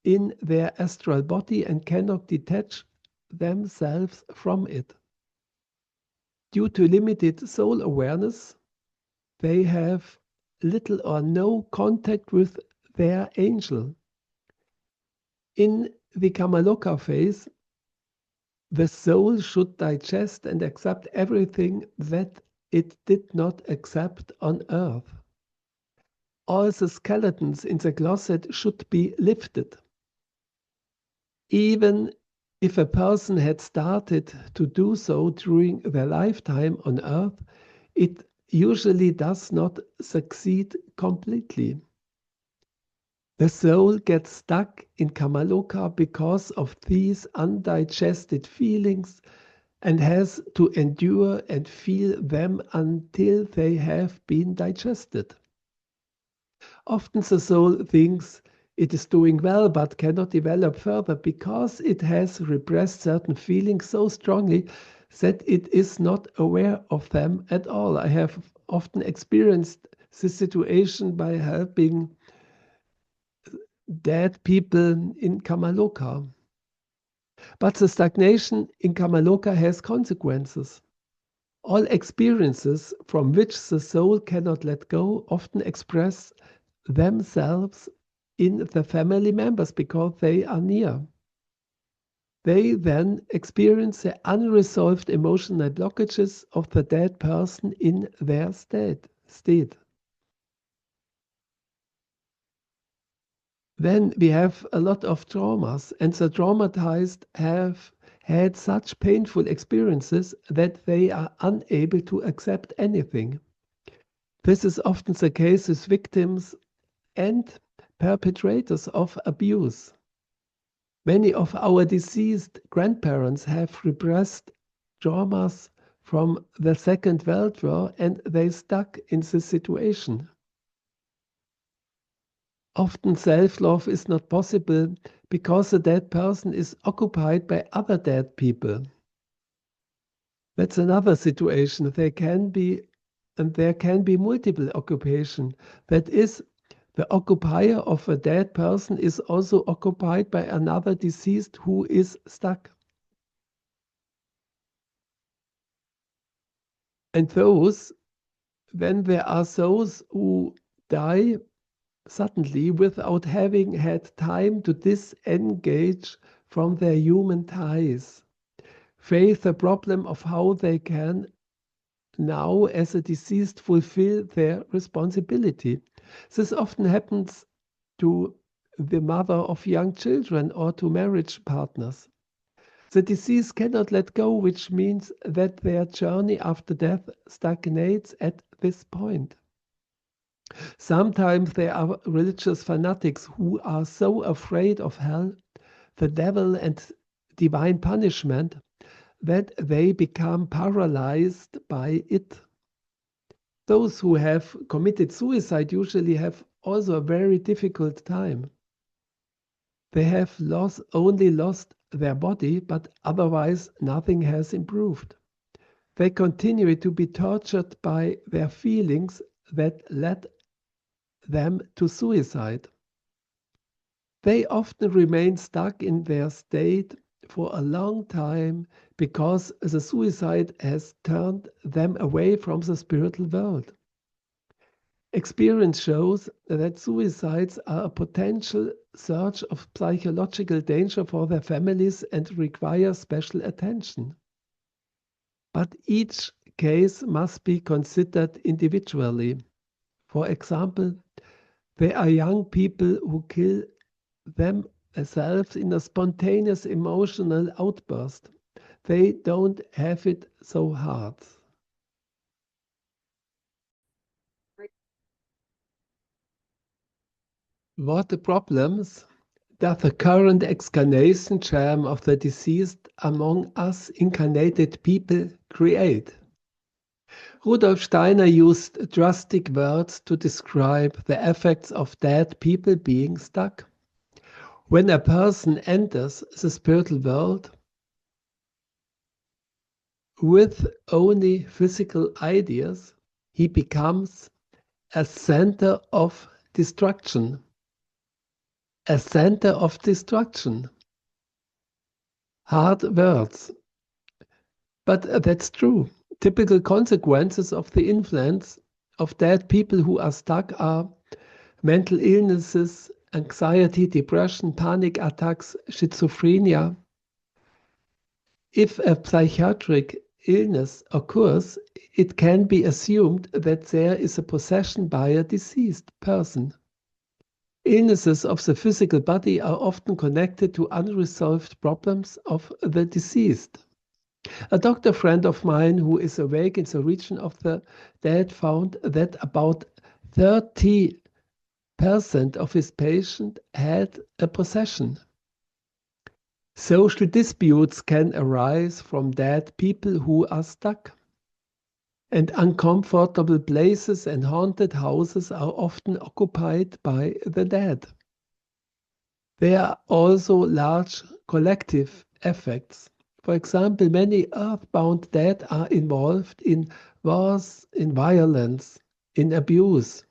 in their astral body and cannot detach themselves from it. Due to limited soul awareness, they have little or no contact with their angel. In the Kamaloka phase, the soul should digest and accept everything that it did not accept on earth. All the skeletons in the closet should be lifted. Even if a person had started to do so during their lifetime on earth, it usually does not succeed completely. The soul gets stuck in Kamaloka because of these undigested feelings and has to endure and feel them until they have been digested. Often the soul thinks it is doing well but cannot develop further because it has repressed certain feelings so strongly that it is not aware of them at all. I have often experienced this situation by helping dead people in Kamaloka. But the stagnation in Kamaloka has consequences. All experiences from which the soul cannot let go often express themselves in the family members because they are near. They then experience the unresolved emotional blockages of the dead person in their state. Then we have a lot of traumas, and the traumatized have had such painful experiences that they are unable to accept anything. This is often the case with victims and perpetrators of abuse. Many of our deceased grandparents have repressed traumas from the Second World War and they stuck in this situation. Often self-love is not possible because the dead person is occupied by other dead people. That's another situation. There can be multiple occupation. That is, the occupier of a dead person is also occupied by another deceased who is stuck. And when there are those who die suddenly without having had time to disengage from their human ties, face the problem of how they can now, as a deceased, fulfill their responsibility. This often happens to the mother of young children or to marriage partners. The deceased cannot let go, which means that their journey after death stagnates at this point. Sometimes there are religious fanatics who are so afraid of hell, the devil, and divine punishment that they become paralyzed by it. Those who have committed suicide usually have also a very difficult time. They have only lost their body, but otherwise nothing has improved. They continue to be tortured by their feelings that led them to suicide. They often remain stuck in their state for a long time because the suicide has turned them away from the spiritual world. Experience shows that suicides are a potential source of psychological danger for their families and require special attention. But each case must be considered individually. For example, there are young people who kill themselves in a spontaneous emotional outburst. They don't have it so hard. What the problems does the current excarnation germ of the deceased among us incarnated people create? Rudolf Steiner used drastic words to describe the effects of dead people being stuck. When a person enters the spiritual world with only physical ideas, he becomes a center of destruction. A center of destruction. Hard words. But that's true. Typical consequences of the influence of dead people who are stuck are mental illnesses, anxiety, depression, panic attacks, schizophrenia. If a psychiatric illness occurs, it can be assumed that there is a possession by a deceased person. Illnesses of the physical body are often connected to unresolved problems of the deceased. A doctor friend of mine who is awake in the region of the dead found that about 30% of his patients had a possession. Social disputes can arise from dead people who are stuck. And uncomfortable places and haunted houses are often occupied by the dead. There are also large collective effects. For example, many earthbound dead are involved in wars, in violence, in abuse.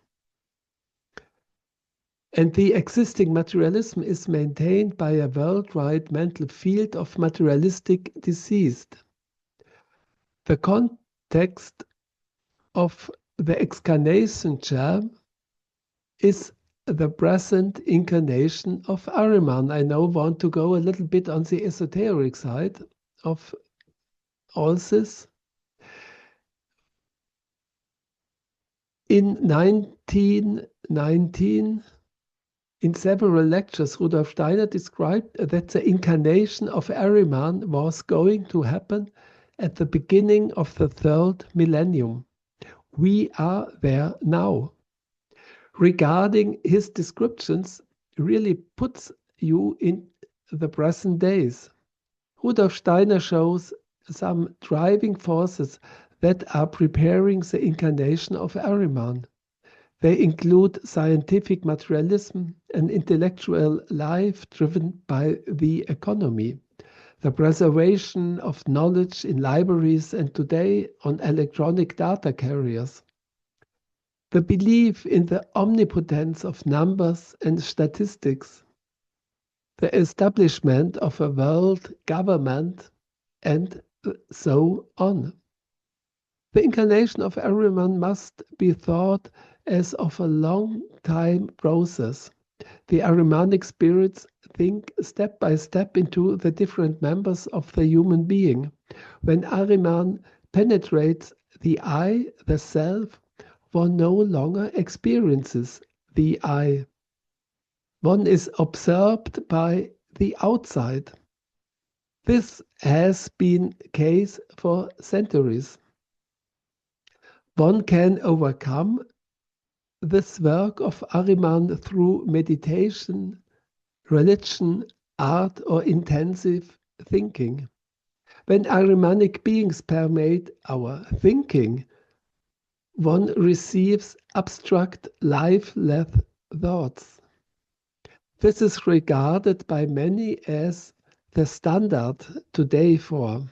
And the existing materialism is maintained by a worldwide mental field of materialistic deceased. The context of the excarnation germ is the present incarnation of Ahriman. I now want to go a little bit on the esoteric side of all this. In 1919, in several lectures, Rudolf Steiner described that the incarnation of Ahriman was going to happen at the beginning of the third millennium. We are there now. Regarding his descriptions, really puts you in the present days. Rudolf Steiner shows some driving forces that are preparing the incarnation of Ahriman. They include scientific materialism, an intellectual life driven by the economy, the preservation of knowledge in libraries and today on electronic data carriers, the belief in the omnipotence of numbers and statistics, the establishment of a world government, and so on. The incarnation of Ahriman must be thought as of a long time process. The Ahrimanic spirits think step by step into the different members of the human being. When Ahriman penetrates the I, the self, one no longer experiences the I. One is observed by the outside. This has been the case for centuries. One can overcome this work of Ahriman through meditation, religion, art, or intensive thinking. When Ahrimanic beings permeate our thinking, one receives abstract, lifeless thoughts. This is regarded by many as the standard today for.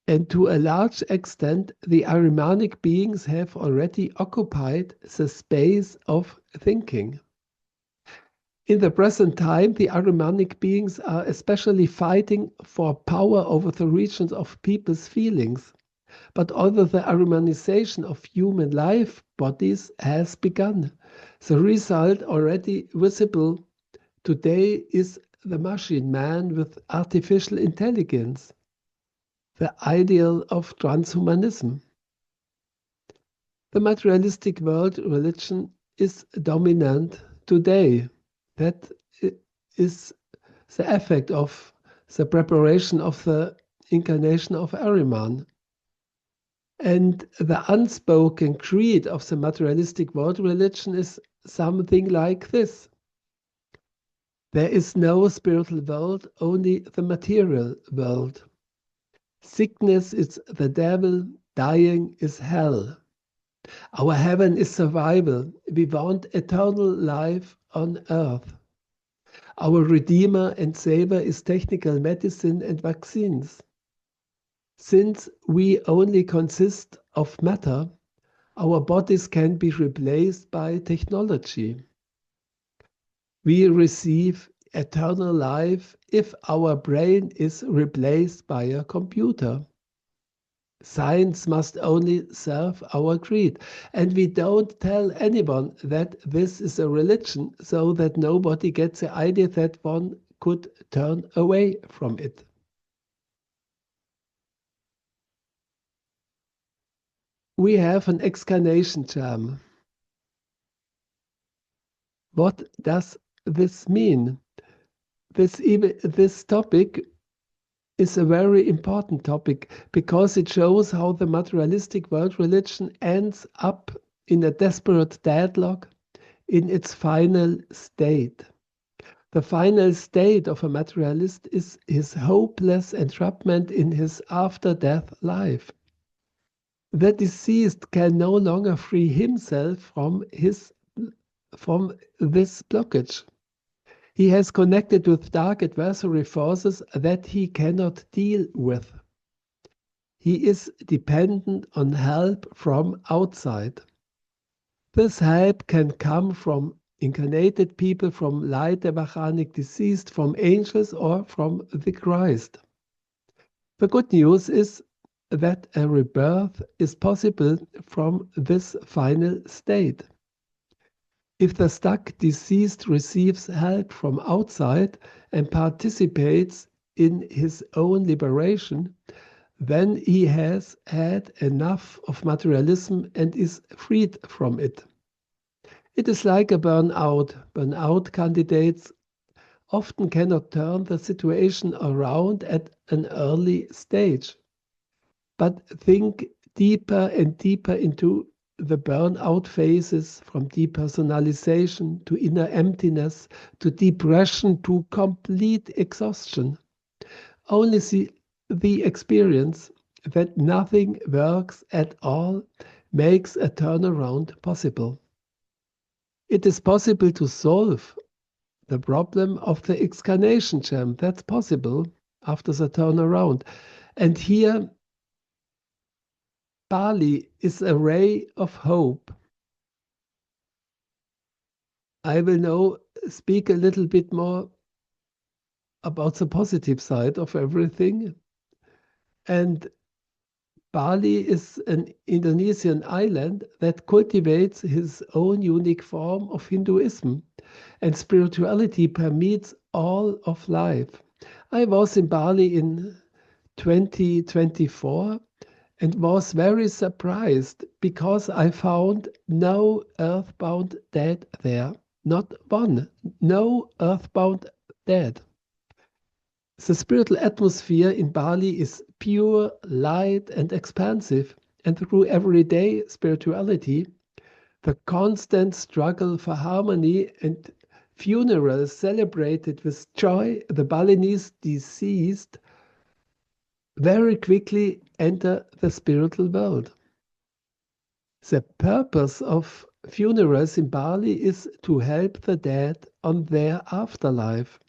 And to a large extent, the Ahrimanic beings have already occupied the space of thinking. In the present time, the Ahrimanic beings are especially fighting for power over the regions of people's feelings. But although the Ahrimanization of human life bodies has begun, the result already visible today is the machine man with artificial intelligence, the ideal of transhumanism. The materialistic world religion is dominant today. That is the effect of the preparation of the incarnation of Ahriman. And the unspoken creed of the materialistic world religion is something like this. There is no spiritual world, only the material world. Sickness is the devil, dying is hell. Our heaven is survival. We want eternal life on earth. Our Redeemer and Savior is technical medicine and vaccines. Since we only consist of matter, our bodies can be replaced by technology. We receive eternal life if our brain is replaced by a computer. Science must only serve our creed. And we don't tell anyone that this is a religion so that nobody gets the idea that one could turn away from it. We have an incarnation jam. What does this mean? This topic is a very important topic because it shows how the materialistic world religion ends up in a desperate deadlock in its final state. The final state of a materialist is his hopeless entrapment in his after-death life. The deceased can no longer free himself from this blockage. He has connected with dark adversary forces that he cannot deal with. He is dependent on help from outside. This help can come from incarnated people, from light devachanic deceased, from angels, or from the Christ. The good news is that a rebirth is possible from this final state. If the stuck deceased receives help from outside and participates in his own liberation, then he has had enough of materialism and is freed from it. It is like a burnout. Burnout candidates often cannot turn the situation around at an early stage, but think deeper and deeper into the burnout phases, from depersonalization to inner emptiness to depression to complete exhaustion. Only the experience that nothing works at all makes a turnaround possible. It is possible to solve the problem of the incarnation jam. That's possible after the turnaround. And here Bali is a ray of hope. I will now speak a little bit more about the positive side of everything. And Bali is an Indonesian island that cultivates his own unique form of Hinduism, and spirituality permeates all of life. I was in Bali in 2024 and was very surprised because I found no earthbound dead there. Not one. No earthbound dead. The spiritual atmosphere in Bali is pure, light, and expansive, and through everyday spirituality, the constant struggle for harmony and funerals celebrated with joy, the Balinese deceased very quickly enter the spiritual world. The purpose of funerals in Bali is to help the dead on their afterlife.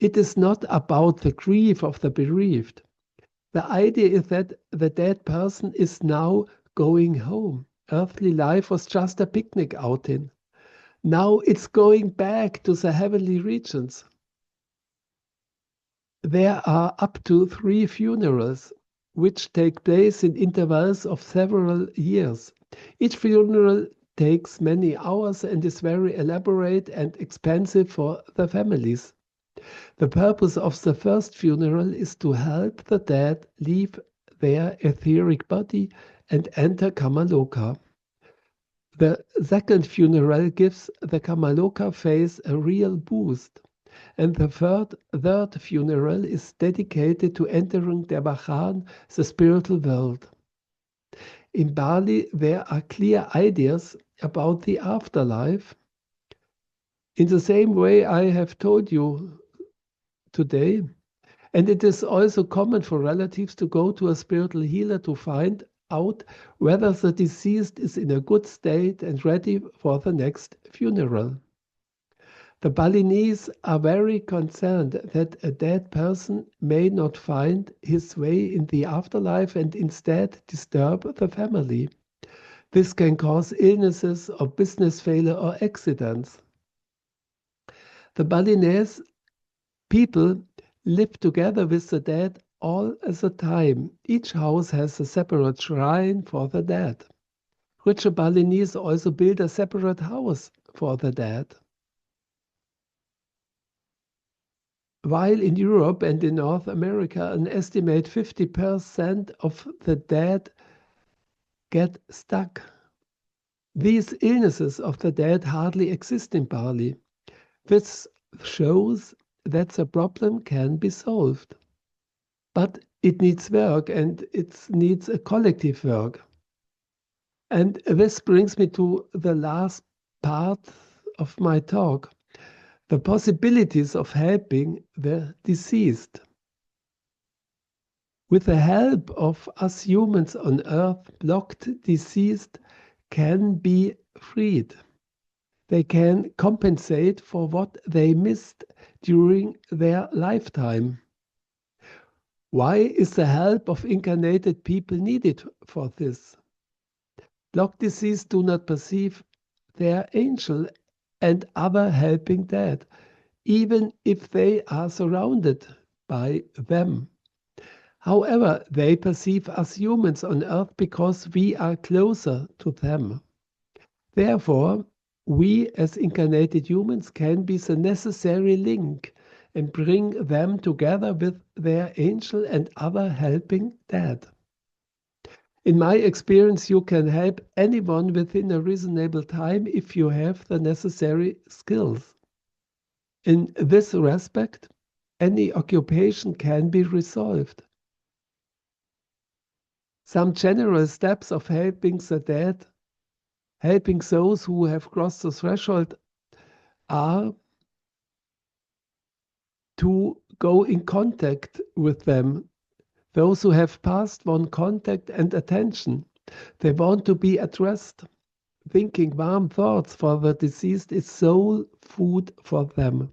It is not about the grief of the bereaved. The idea is that the dead person is now going home. Earthly life was just a picnic outing. Now it's going back to the heavenly regions. There are up to 3 funerals, which take place in intervals of several years. Each funeral takes many hours and is very elaborate and expensive for the families. The purpose of the first funeral is to help the dead leave their etheric body and enter Kamaloka. The second funeral gives the Kamaloka phase a real boost. And the third funeral is dedicated to entering Devachan, the spiritual world. In Bali, there are clear ideas about the afterlife in the same way I have told you today. And it is also common for relatives to go to a spiritual healer to find out whether the deceased is in a good state and ready for the next funeral. The Balinese are very concerned that a dead person may not find his way in the afterlife and instead disturb the family. This can cause illnesses or business failure or accidents. The Balinese people live together with the dead all the time. Each house has a separate shrine for the dead. Richer Balinese also build a separate house for the dead. While in Europe and in North America, an estimate 50% of the dead get stuck. These illnesses of the dead hardly exist in Bali. This shows that the problem can be solved. But it needs work and it needs a collective work. And this brings me to the last part of my talk, the possibilities of helping the deceased. With the help of us humans on Earth, blocked deceased can be freed. They can compensate for what they missed during their lifetime. Why is the help of incarnated people needed for this? Blocked deceased do not perceive their angel and other helping dead, even if they are surrounded by them. However, they perceive us humans on Earth because we are closer to them. Therefore, we as incarnated humans can be the necessary link and bring them together with their angel and other helping dead. In my experience, you can help anyone within a reasonable time if you have the necessary skills. In this respect, any occupation can be resolved. Some general steps of helping the dead, helping those who have crossed the threshold, are to go in contact with them. Those who have passed want contact and attention. They want to be addressed. Thinking warm thoughts for the deceased is soul food for them.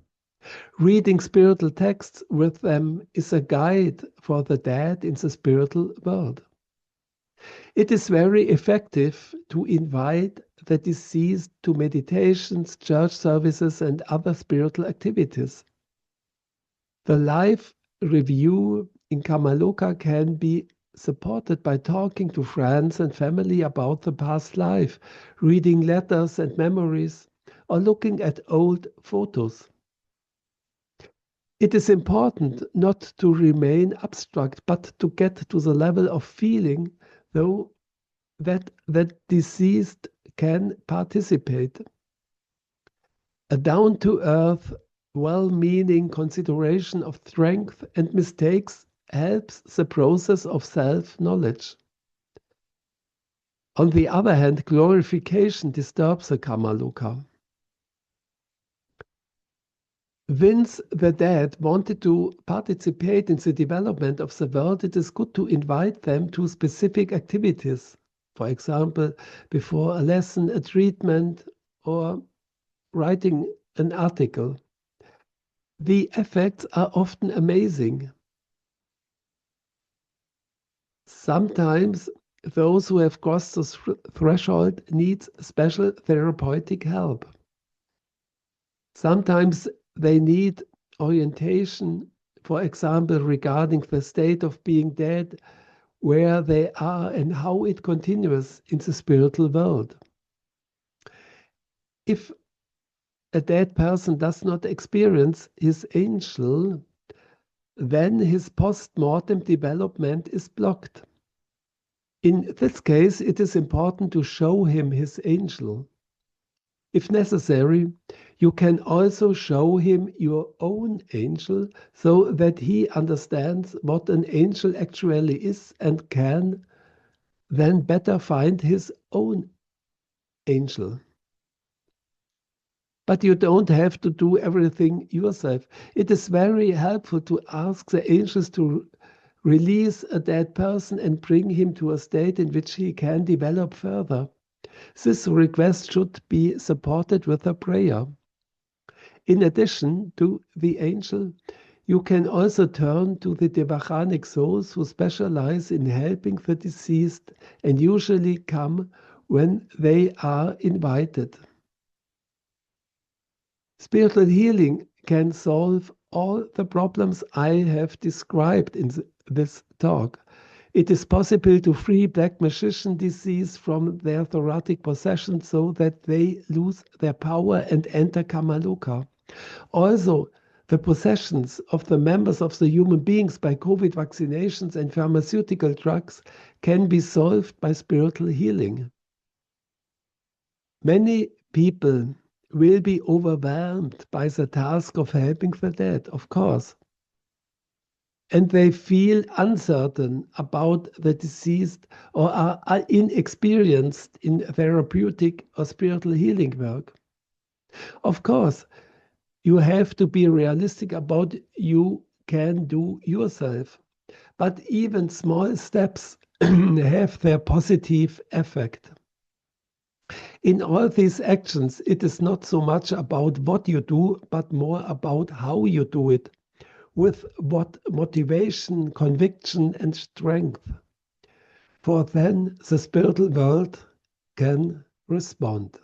Reading spiritual texts with them is a guide for the dead in the spiritual world. It is very effective to invite the deceased to meditations, church services, and other spiritual activities. The life review in Kamaloka can be supported by talking to friends and family about the past life, reading letters and memories, or looking at old photos. It is important not to remain abstract, but to get to the level of feeling, though, that the deceased can participate. A down-to-earth, well-meaning consideration of strength and mistakes helps the process of self-knowledge. On the other hand, glorification disturbs the Kamaloka. Since the dead wanted to participate in the development of the world, it is good to invite them to specific activities. For example, before a lesson, a treatment, or writing an article. The effects are often amazing. Sometimes those who have crossed the threshold need special therapeutic help. Sometimes they need orientation, for example, regarding the state of being dead, where they are and how it continues in the spiritual world. If a dead person does not experience his angel, then his post-mortem development is blocked. In this case, it is important to show him his angel. If necessary, you can also show him your own angel so that he understands what an angel actually is and can then better find his own angel. But you don't have to do everything yourself. It is very helpful to ask the angels to release a dead person and bring him to a state in which he can develop further. This request should be supported with a prayer. In addition to the angel, you can also turn to the devachanic souls who specialize in helping the deceased and usually come when they are invited. Spiritual healing can solve all the problems I have described in this talk. It is possible to free black magician disease from their thoracic possession so that they lose their power and enter Kamaloka. Also, the possessions of the members of the human beings by COVID vaccinations and pharmaceutical drugs can be solved by spiritual healing. Many people will be overwhelmed by the task of helping the dead, of course. And they feel uncertain about the deceased or are inexperienced in therapeutic or spiritual healing work. Of course, you have to be realistic about you can do yourself. But even small steps have their positive effect. In all these actions, it is not so much about what you do, but more about how you do it, with what motivation, conviction, and strength. For then the spiritual world can respond.